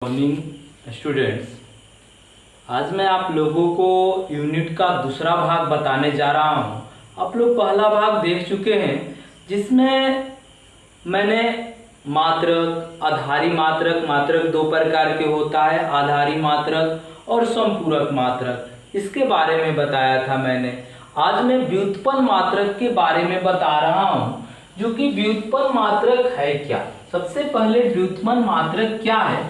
Morning students, आज मैं आप लोगों को यूनिट का दूसरा भाग बताने जा रहा हूं। आप लोग पहला भाग देख चुके हैं जिसमें मैंने मात्रक, आधारी मात्रक, मात्रक दो प्रकार के होता है, आधारी मात्रक और संपूरक मात्रक, इसके बारे में बताया था मैंने। आज मैं व्युत्पन्न मात्रक के बारे में बता रहा हूं, जो कि व्युत्पन्न मात्रक है क्या। सबसे पहले व्युत्पन्न मात्रक क्या है,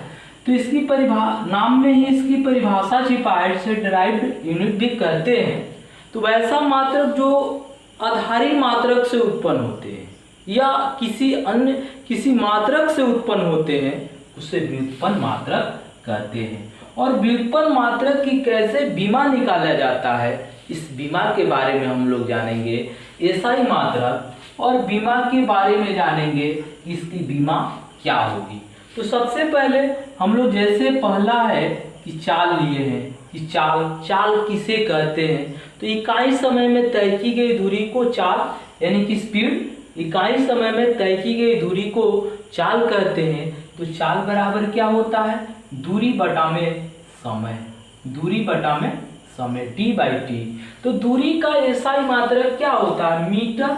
तो इसकी नाम में ही इसकी परिभाषा छिपा है, इसे डिराइव्ड यूनिट भी कहते हैं। तो वैसा मात्रक जो आधारी मात्रक से उत्पन्न होते हैं या किसी मात्रक से उत्पन्न होते हैं, उसे व्युत्पन्न मात्रक कहते हैं। और व्युत्पन्न मात्रक की कैसे बीमा निकाला जाता है, इस बीमा के बारे में हम लोग जानेंगे। एसआई मात्रक और बीमा के बारे में जानेंगे कि इसकी बीमा क्या होगी। तो सबसे पहले हम लोग जैसे पहला है कि चाल लिए हैं कि चाल किसे कहते हैं, तो इकाई समय में तय की गई दूरी को चाल यानी कि स्पीड, इकाई समय में तय की गई दूरी को चाल कहते हैं। तो चाल बराबर क्या होता है, दूरी बटा में समय, दूरी बटा में समय t/t। तो दूरी का एसआई मात्रक क्या होता है, मीटर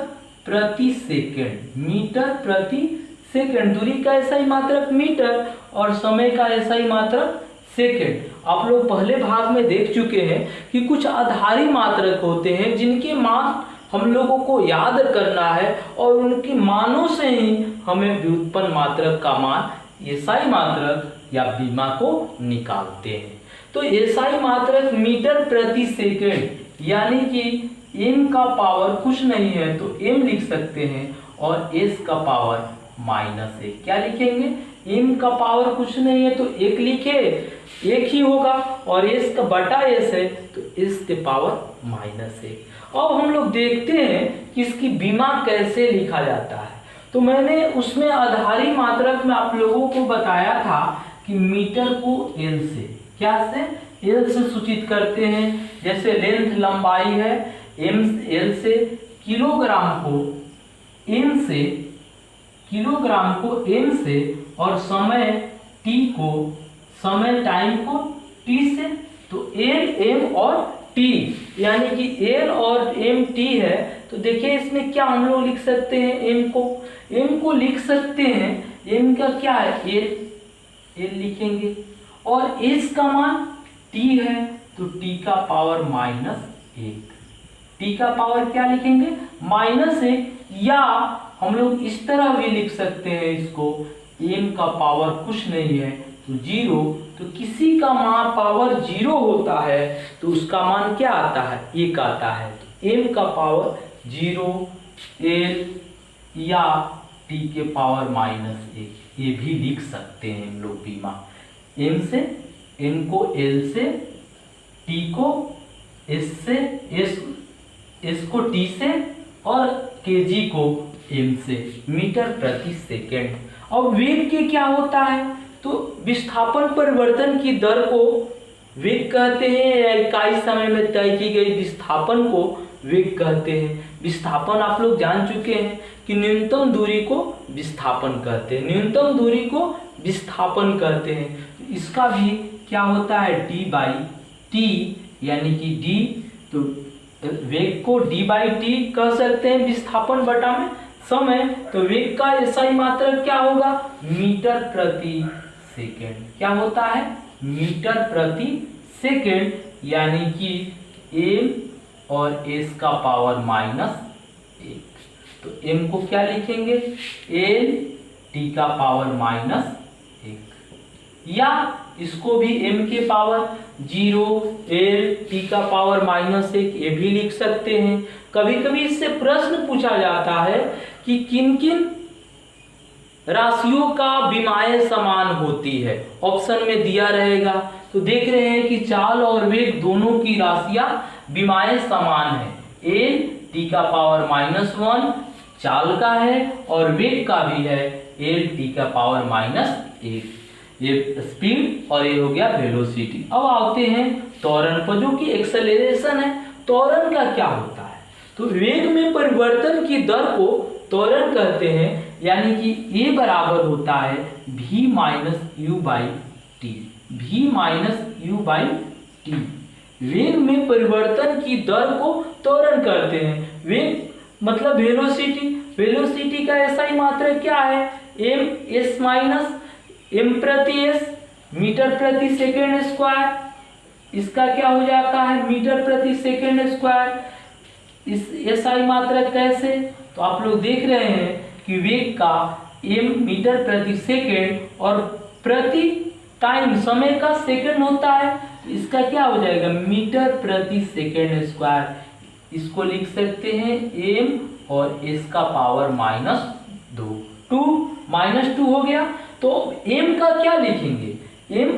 प्रति सेकेंड, मीटर प्रति सेकेंड। दूरी का एसआई मात्रक मीटर और समय का एसआई मात्रक सेकेंड। आप लोग पहले भाग में देख चुके हैं कि कुछ आधारी मात्रक होते हैं जिनके मान हम लोगों को याद करना है और उनके मानों से ही हमें व्युत्पन्न मात्रक का मान एसआई मात्रक या बीमा को निकालते हैं। तो एसआई मात्रक मीटर प्रति सेकेंड यानी कि m का पावर कुछ नहीं है तो m लिख सकते हैं और s का पावर -1। क्या लिखेंगे, m का पावर कुछ नहीं है तो 1 लिखे, 1 ही होगा, और s का बटा s है तो s के पावर -1। अब हम लोग देखते हैं कि इसकी बीमा कैसे लिखा जाता है। तो मैंने उसमें आधारी मात्रक में आप लोगों को बताया था कि मीटर को l से, क्या से, l से सूचित करते हैं। जैसे लेंथ लंबाई है l से, किलोग्राम को m से, और समय t को, समय टाइम को t से। तो l, m और t यानी कि l और m t है। तो देखिए इसमें क्या हम लोग लिख सकते हैं, m को लिख सकते हैं, m का क्या है, l लिखेंगे, और s का मान t है तो t का पावर -1, t का पावर क्या लिखेंगे, -1। या हम लोग इस तरह भी लिख सकते हैं इसको, m का पावर कुछ नहीं है तो 0। तो किसी का मान पावर 0 होता है तो उसका मान क्या आता है, 1 आता है। तो m का पावर 0, l या t के पावर -1, ये भी लिख सकते हैं हम लोग बीमा। m से, m को l से, t को s से, s को t से, और kg को m से, मीटर प्रति सेकेंड। अब वेग के क्या होता है, तो विस्थापन परिवर्तन की दर को वेग कहते हैं, या इकाई समय में तय की गई विस्थापन को वेग कहते हैं। विस्थापन आप लोग जान चुके हैं कि न्यूनतम दूरी को विस्थापन कहते हैं, न्यूनतम दूरी को विस्थापन कहते हैं। इसका भी क्या होता है, d/t यानी कि d, तो वेग को d/t कह सकते हैं, विस्थापन बटा में समय। तो वेग का एसआई मात्रक क्या होगा, मीटर प्रति सेकेंड। क्या होता है, मीटर प्रति सेकेंड, यानी कि m और s का पावर -1। तो m को क्या लिखेंगे, l, t का पावर -1, या इसको भी m के पावर 0, l, t का पावर -1, ये भी लिख सकते हैं। कभी कभी इससे प्रश्न पूछा जाता है कि किन किन राशियों का बीमाएं समान होती है, ऑप्शन में दिया रहेगा। तो देख रहे हैं कि चाल और वेग दोनों की राशियां बीमाएं समान है। l, t का पावर -1 चाल का है और वेग का भी है, l, t का पावर -1, ये स्पीड और ये हो गया वेलोसिटी। अब आते हैं त्वरण पर, जो कि एक्सेलरेशन है। त्वरण का क्या होता है, तो वेग में परिवर्तन की दर को त्वरण कहते हैं, यानी कि a बराबर होता है v - u/t T, v minus you by T. वेग में परिवर्तन की दर को त्वरण करते हैं। वेग मतलब वेलोसिटी, वेलोसिटी का एसआई मात्रक क्या है, एम एस माइनस एम प्रति एस मीटर प्रति सेकेंड स्क्वायर। इसका क्या हो जाता है, मीटर प्रति सेकेंड स्क्वायर। इस एसआई मात्रक कैसे, तो आप लोग देख रहे हैं कि वेग का एम मीटर प्रति सेकेंड और प्रति टाइम समय का सेकंड होता है, तो इसका क्या हो जाएगा, मीटर प्रति सेकेंड स्क्वायर। इसको लिख सकते हैं एम और एस का पावर -2, 2 हो गया। तो एम का क्या लिखेंगे, एम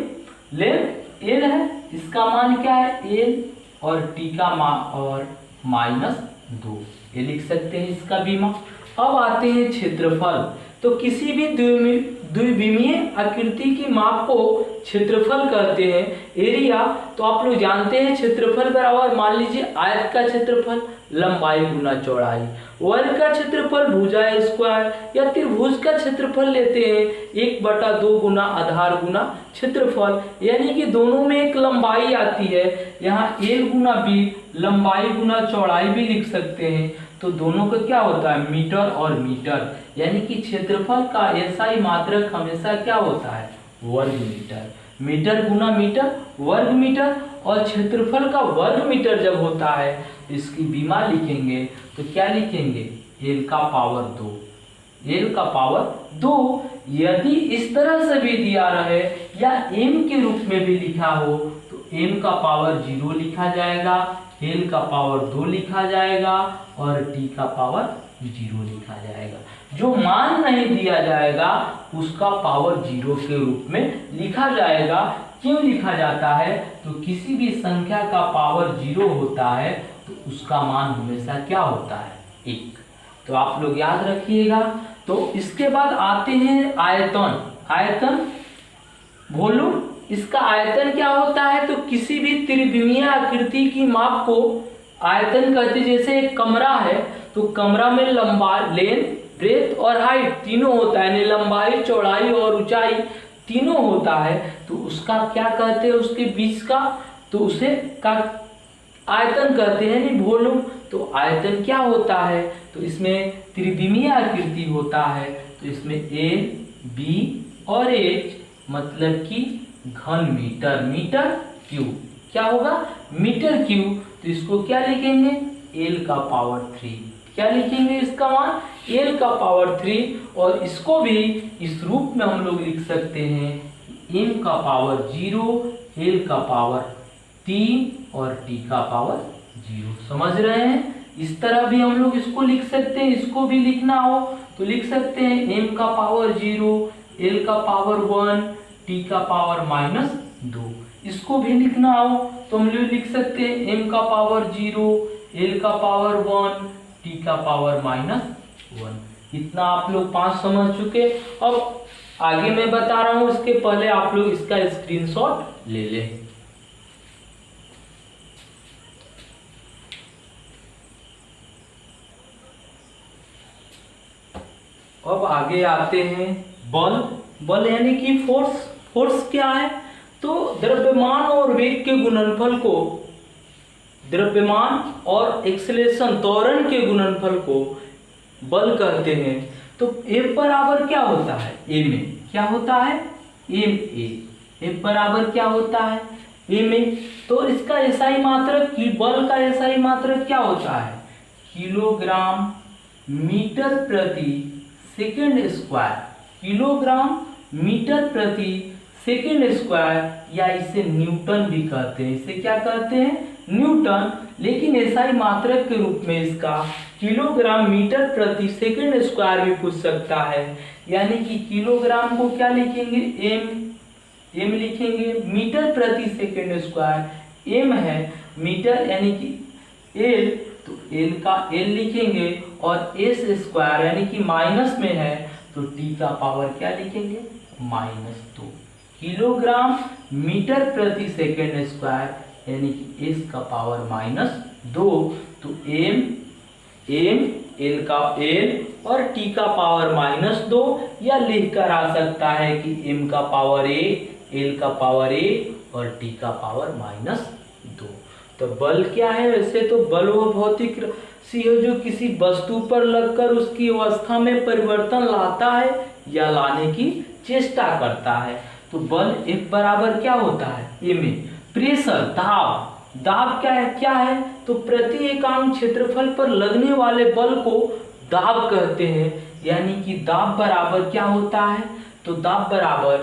लेंथ एल है, इसका मान क्या है एल, और टी का मान और -2, ये लिख सकते हैं इसका भी मान। अब आते हैं क्षेत्रफल। तो किसी भी द्विविमीय आकृति की माप को क्षेत्रफल कहते हैं, एरिया। तो आप लोग जानते हैं क्षेत्रफल बराबर, मान लीजिए आयत का क्षेत्रफल लंबाई गुना चौड़ाई, वर्ग का क्षेत्रफल भुजा स्क्वायर, या त्रिभुज का क्षेत्रफल लेते हैं 1/2 गुना आधार गुना क्षेत्रफल, यानी कि दोनों में एक लंबाई आती है। यहाँ एल गुना बी लंबाई गुना चौड़ाई भी लिख सकते हैं। तो दोनों का क्या होता है, मीटर और मीटर, यानी कि क्षेत्रफल का एसआई मात्रक हमेशा क्या होता है, वर्ग मीटर। मीटर गुना मीटर वर्ग मीटर, और क्षेत्रफल का वर्ग मीटर जब होता है तो इसकी बीमा लिखेंगे तो क्या लिखेंगे, एल का पावर 2, एल का पावर 2। यदि इस तरह से भी दिया रहे या एम के रूप में भी लिखा हो तो एम का पावर 0 लिखा जाएगा, एल का पावर 2 लिखा जाएगा और टी का पावर 0 लिखा जाएगा। जो मान नहीं दिया जाएगा उसका पावर 0 के रूप में लिखा जाएगा। क्यों लिखा जाता है, तो किसी भी संख्या का पावर 0 होता है तो उसका मान हमेशा क्या होता है, 1। तो आप लोग याद रखिएगा। तो इसके बाद आते हैं आयतन। आयतन वॉल्यूम, इसका आयतन क्या होता है, तो किसी भी त्रिविमीय आकृति की माप को आयतन कहते हैं। जैसे एक कमरा है तो कमरा में लंबाई, लेंथ, ब्रेथ और हाइट तीनों होता है, यानी लंबाई चौड़ाई और ऊंचाई तीनों होता है, तो उसका क्या कहते हैं, उसके बीच का, तो उसे का आयतन कहते हैं, यानी वॉल्यूम। तो आयतन क्या होता है, तो इसमें त्रिविमीय आकृति होता है, तो इसमें ए बी और एच मतलब कि घन मीटर, मीटर क्यूब क्या होगा, मीटर क्यूब। तो इसको क्या लिखेंगे, एल का पावर 3, क्या लिखेंगे इसका मान, एल का पावर 3। और इसको भी इस रूप में हम लोग लिख सकते हैं, एम का पावर 0, एल का पावर 3 और टी का पावर 0। समझ रहे हैं, इस तरह भी हम लोग इसको लिख सकते हैं। इसको भी लिखना हो तो लिख सकते हैं एम का पावर 0, एल का पावर 1, टी का पावर -2। इसको भी लिखना हो तो हम लोग लिख सकते हैं एम का पावर 0, एल का पावर 1, टी का पावर -1। इतना आप लोग 5 समझ चुके। अब आगे मैं बता रहा हूं, इसके पहले आप लोग इसका स्क्रीनशॉट ले लें। अब आगे आते हैं बल। बल यानी कि फोर्स। फोर्स क्या है, तो द्रव्यमान और वेग के गुणनफल को, द्रव्यमान और एक्सेलरेशन त्वरण के गुणनफल को बल कहते हैं। तो F बराबर क्या होता है, ए में क्या होता है, एम ए। F बराबर क्या होता है, ए में। तो इसका एसआई मात्रक की, बल का एसआई मात्रक क्या होता है, किलोग्राम मीटर प्रति सेकेंड स्क्वायर, किलोग्राम मीटर प्रति सेकेंड स्क्वायर, या इसे न्यूटन भी कहते हैं। इसे क्या कहते हैं, न्यूटन। लेकिन एसआई मात्रक के रूप में इसका किलोग्राम मीटर प्रति सेकेंड स्क्वायर भी पूछ सकता है, यानी कि किलोग्राम को क्या लिखेंगे, एम लिखेंगे, मीटर प्रति सेकेंड स्क्वायर एम है, मीटर यानी कि एल, तो एल का एल लिखेंगे, और एस स्क्वायर यानी कि माइनस में है तो टी का पावर क्या लिखेंगे, -2। किलोग्राम मीटर प्रति सेकेंड स्क्वायर यानी कि एस का पावर -2। तो एम एल का एल और टी का पावर -2, या लिख कर आ सकता है कि एम का पावर 1, L का पावर 1 और T का पावर -2। तो बल क्या है? वैसे तो बल वो भौतिक राशि है जो किसी वस्तु पर लगकर उसकी अवस्था में परिवर्तन लाता है या लाने की चेष्टा करता है। तो बल एक बराबर क्या होता है? ए में प्रेशर, दाब क्या है? तो प्रति एकांक क्षेत्रफल पर लगने वाले बल को दाब कहते हैं। यानी कि दाब बराबर क्या होता है? तो दाब बराबर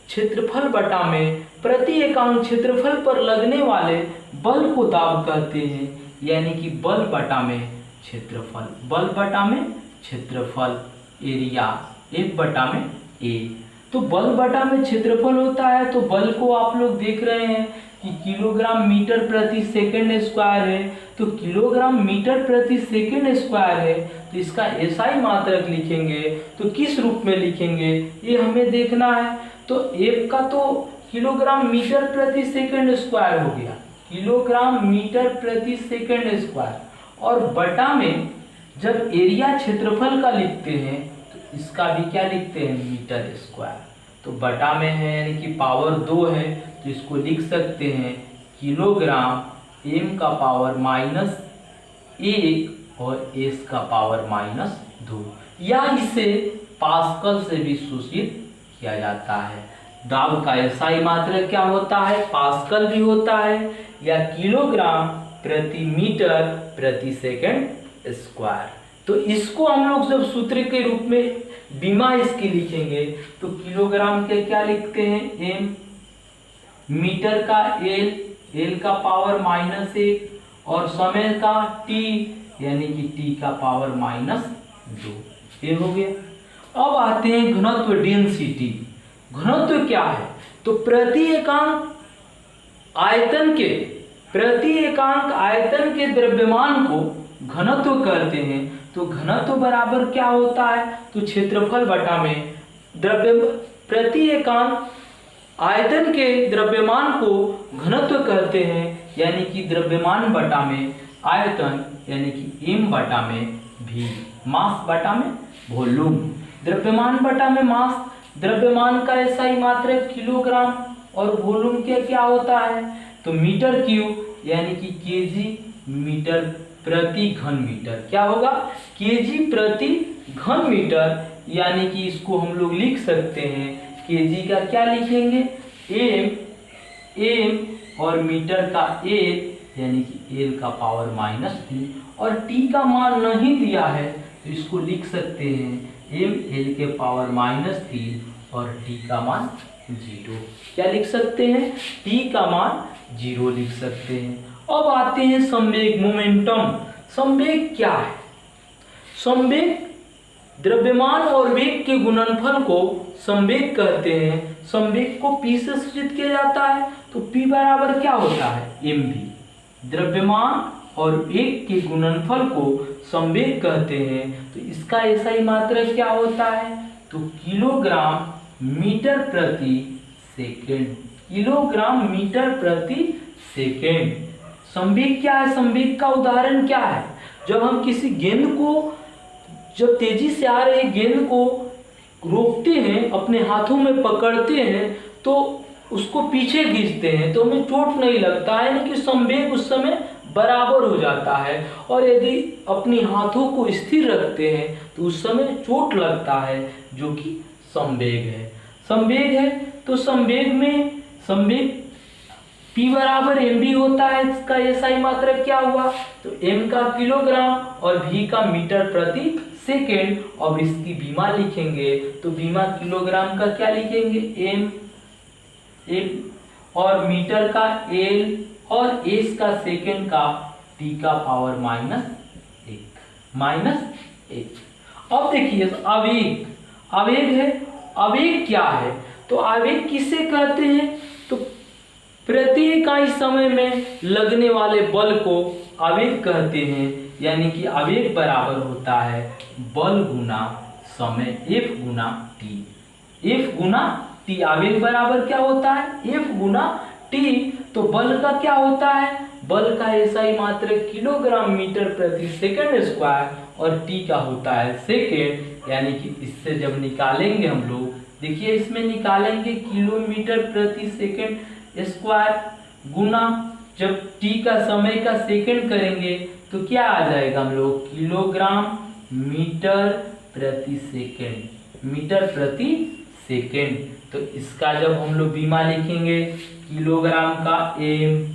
क्षेत्रफल बटा में प्रति एकांक क्षेत्रफल पर लगने वाले बल को दाब कहते हैं। यानी कि बल बटा में क्षेत्रफल, एरिया, F बटा में A। तो बल बटा में क्षेत्रफल होता है। तो बल को आप लोग देख रहे हैं कि किलोग्राम मीटर प्रति सेकंड स्क्वायर है। तो किलोग्राम मीटर प्रति सेकंड स्क्वायर है, तो इसका SI मात्रक लिखेंगे तो किस रूप में लिखेंगे ये हमें देखना है। तो F का तो किलोग्राम मीटर प्रति सेकंड स्क्वायर हो गया, किलोग्राम मीटर प्रति सेकंड स्क्वायर, और बटा में जब एरिया क्षेत्रफल का लिखते हैं तो इसका भी क्या लिखते हैं? Metre square. तो बटा में है यानी कि पावर 2 है, तो इसको लिख सकते हैं किलोग्राम m का पावर -1 और s का पावर -2, या इसे पास्कल से भी सूचित किया जाता है। दाब का SI मात्रक क्या होता है? पास्कल भी होता है, या किलोग्राम प्रति मीटर प्रति सेकंड स्क्वायर। तो इसको हम लोग जब सूत्र के रूप में बीमा इसकी लिखेंगे तो किलोग्राम के क्या लिखते हैं? m, मीटर का L का पावर -1 और समय का T यानी कि T का पावर -2। ये हो गया। अब आते हैं घनत्व, डेंसिटी। घनत्व क्या है? तो प्रति एकांक आयतन के द्रव्यमान को घनत्व कहते हैं। तो घनत्व बराबर क्या होता है? तो क्षेत्रफल बटा में प्रति एकांक आयतन के द्रव्यमान को घनत्व कहते हैं। यानी कि द्रव्यमान बटा में आयतन यानी कि m बटा में v, मास बटा में वॉल्यूम। द्रव्यमान बटा में मास, द्रव्यमान का SI मात्रक किलोग्राम और वॉल्यूम के क्या होता है? तो मीटर क्यूब यानी कि kg मीटर प्रति घन मीटर। क्या होगा? kg प्रति घन मीटर। यानी कि इसको हम लोग लिख सकते हैं, kg का क्या लिखेंगे? m और मीटर का L यानी कि L का पावर -3, और T का मान नहीं दिया है तो इसको लिख सकते हैं m L के पावर -3 और T का मान 0। क्या लिख सकते हैं? T का मान 0 लिख सकते हैं। अब आते हैं संवेग, मोमेंटम। संवेग क्या है? संवेग द्रव्यमान और वेग के गुणनफल को संवेग कहते हैं। संवेग को P से सूचित किया जाता है। तो P बराबर क्या होता है? mv। द्रव्यमान और वेग के गुणनफल को संवेग कहते हैं। तो इसका SI मात्रक क्या होता है? तो किलोग्राम मीटर प्रति सेकेंड, किलोग्राम मीटर प्रति सेकेंड। संवेग क्या है? संवेग का उदाहरण क्या है? जब हम किसी गेंद को, जब तेजी से आ रहे गेंद को रोकते हैं, अपने हाथों में पकड़ते हैं, तो उसको पीछे खींचते हैं तो हमें चोट नहीं लगता है, यानी कि संवेग उस समय बराबर हो जाता है। और यदि अपने हाथों को स्थिर रखते हैं तो उस समय चोट लगता है, जो कि संवेग है। संवेग है तो संवेग में संवेग P बराबर mv होता है। इसका SI मात्रक क्या हुआ? तो m का किलोग्राम और v का मीटर प्रति सेकेंड। अब इसकी बीमा लिखेंगे तो बीमा किलोग्राम का क्या लिखेंगे? m और मीटर का L और s का सेकेंड का T का पावर -1। अब देखिए आवेग, आवेग है। आवेग क्या है? तो आवेग किसे कहते हैं? तो प्रति इकाई समय में लगने वाले बल को आवेग कहते हैं। यानी कि आवेग बराबर होता है बल गुना समय, F गुना T। F गुना T, आवेग बराबर क्या होता है? F गुना T। तो बल का क्या होता है? बल का SI मात्रक किलोग्राम मीटर प्रति सेकंड स्क्वायर और T का होता है सेकेंड। यानी कि इससे जब निकालेंगे हम लोग देखिए इसमें निकालेंगे किलोमीटर प्रति सेकंड स्क्वायर गुना जब टी का समय का सेकंड करेंगे तो क्या आ जाएगा हम लोग किलोग्राम मीटर प्रति सेकंड, मीटर प्रति सेकंड। तो इसका जब हम लोग बीमा लिखेंगे किलोग्राम का एम,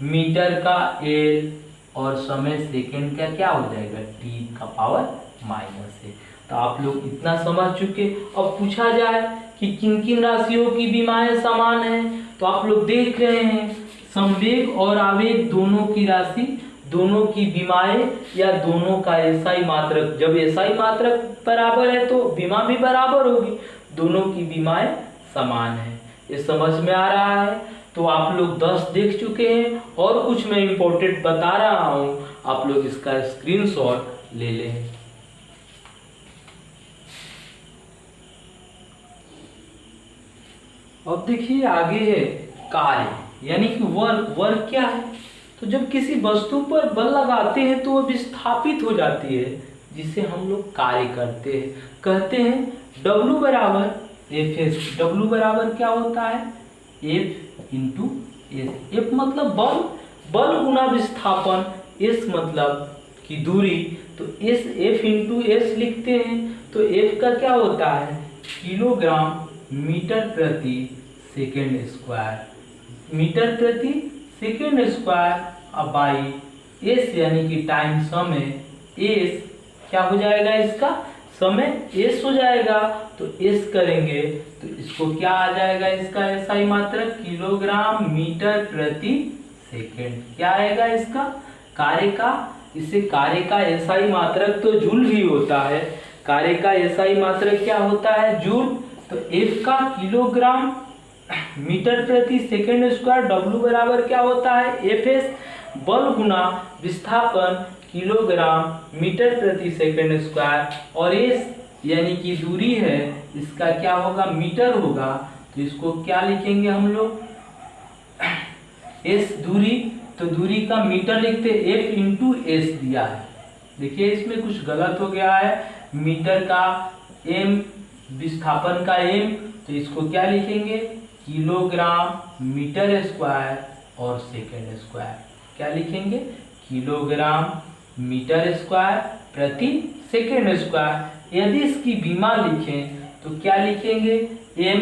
मीटर का एल और समय सेकंड का क्या हो जाएगा टी का पावर माइनस है। तो आप लोग इतना समझ चुके। अब पूछा जाए कि किन किन राशियों की विमाएं समान हैं, तो आप लोग देख रहे हैं संवेग और आवेग दोनों की राशि, दोनों की विमाएं या दोनों का एसआई मात्रक, जब एसआई मात्रक बराबर है तो विमा भी बराबर होगी, दोनों की विमाएं समान है। ये समझ में आ रहा है। तो आप लोग 10 देख चुके हैं और कुछ मैं इंपॉर्टेंट बता रहा हूं, आप लोग इसका स्क्रीनशॉट ले लें। अब देखिए आगे है कार्य यानी कि वर्क। वर्क क्या है? तो जब किसी वस्तु पर बल लगाते हैं तो वह विस्थापित हो जाती है, जिसे हम लोग कार्य करते हैं। कहते हैं W बराबर Fs। W बराबर क्या होता है? F into S. F मतलब बल, बल गुना विस्थापन, S मतलब की दूरी, तो S F इंटू एस लिखते हैं। तो F का क्या होता है? किलोग्राम मीटर प्रति सेकेंड स्क्वायर, मीटर प्रति सेकेंड स्क्वायर। अब बाई एस यानी कि टाइम, समय एस क्या हो जाएगा? इसका समय एस हो जाएगा। तो एस करेंगे तो इसको क्या आ जाएगा? इसका एसआई मात्रक किलोग्राम मीटर प्रति सेकेंड। क्या आएगा इसका कार्य का? इससे कार्य का एसआई मात्रक तो जूल भी होता है। कार्य का एसआई मात्रक क्या होता है? जूल। तो एफ का किलोग्राम मीटर प्रति सेकेंड स्क्वायर, डब्ल्यू बराबर क्या होता है? एफ एस, बल गुना विस्थापन किलोग्राम मीटर प्रति सेकेंड स्क्वायर, और एस यानी कि दूरी है, इसका क्या होगा? मीटर होगा। तो इसको क्या लिखेंगे हम लोग? एस दूरी, तो दूरी का मीटर लिखते एफ इंटू एस दिया है। देखिए इसमें कुछ गलत हो गया है, मीटर का एम, विस्थापन का एम, तो इसको क्या लिखेंगे? किलोग्राम मीटर स्क्वायर और सेकेंड स्क्वायर। क्या लिखेंगे? किलोग्राम मीटर स्क्वायर प्रति सेकेंड स्क्वायर। यदि इसकी विमा लिखें तो क्या लिखेंगे? एम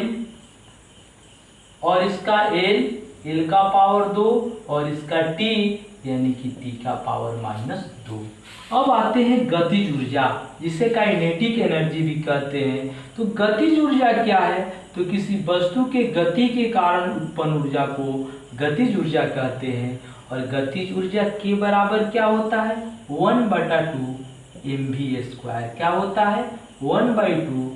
और इसका एल, एल का पावर 2 और इसका टी यानी कि टी का पावर -2। अब आते हैं गतिज ऊर्जा, जिसे काइनेटिक एनर्जी भी कहते हैं। तो गतिज ऊर्जा क्या है? तो किसी वस्तु के गति के कारण उत्पन्न ऊर्जा को गतिज ऊर्जा कहते हैं। और गतिज ऊर्जा के बराबर क्या होता है? 1/2 mv²। क्या होता है? 1/2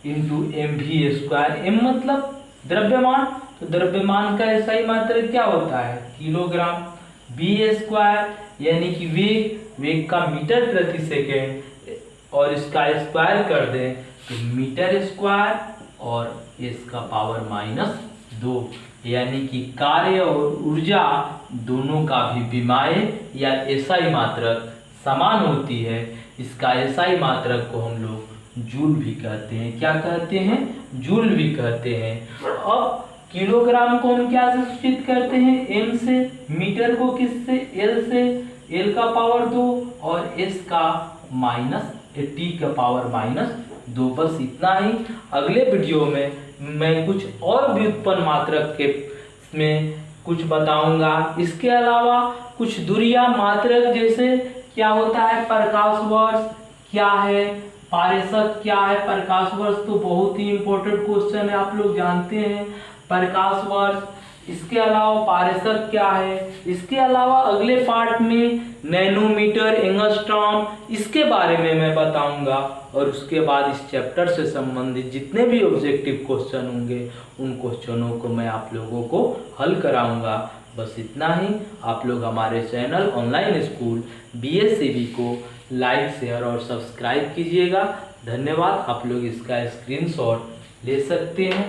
इंटू mv²। m मतलब द्रव्यमान, तो द्रव्यमान का एसआई मात्रक क्या होता है? किलोग्राम। v² यानी कि वेग, वेग का मीटर प्रति सेकेंड, और इसका स्क्वायर कर दें तो मीटर स्क्वायर और इसका पावर -2, यानी कि कार्य और ऊर्जा दोनों का भी विमाएं या एसआई मात्रक समान होती है। इसका एसआई मात्रक को हम लोग जूल भी कहते हैं। क्या कहते हैं? जूल भी कहते हैं। अब किलोग्राम को हम क्या सब्स्टिट्यूट करते हैं? एम से, मीटर को किससे? एल से, एल का पावर 2 और एस का टी का पावर -2। बस इतना ही। अगले वीडियो में मैं कुछ और व्युत्पन्न मात्रक के में कुछ बताऊंगा। इसके अलावा कुछ दूरियां मात्रक, जैसे क्या होता है प्रकाश वर्ष, क्या है पारेषक, क्या है प्रकाश वर्ष, तो बहुत ही इंपॉर्टेंट क्वेश्चन है, आप लोग जानते हैं प्रकाश वर्ष। इसके अलावा पारेषक क्या है, इसके अलावा अगले पार्ट में नैनोमीटर, एंगस्ट्रॉम, इसके बारे में मैं बताऊंगा। और उसके बाद इस चैप्टर से संबंधित जितने भी ऑब्जेक्टिव क्वेश्चन होंगे उन क्वेश्चनों को मैं आप लोगों को हल कराऊंगा। बस इतना ही। आप लोग हमारे चैनल ऑनलाइन स्कूल BSCB को लाइक, शेयर और सब्सक्राइब कीजिएगा। धन्यवाद। आप लोग इसका स्क्रीनशॉट ले सकते हैं।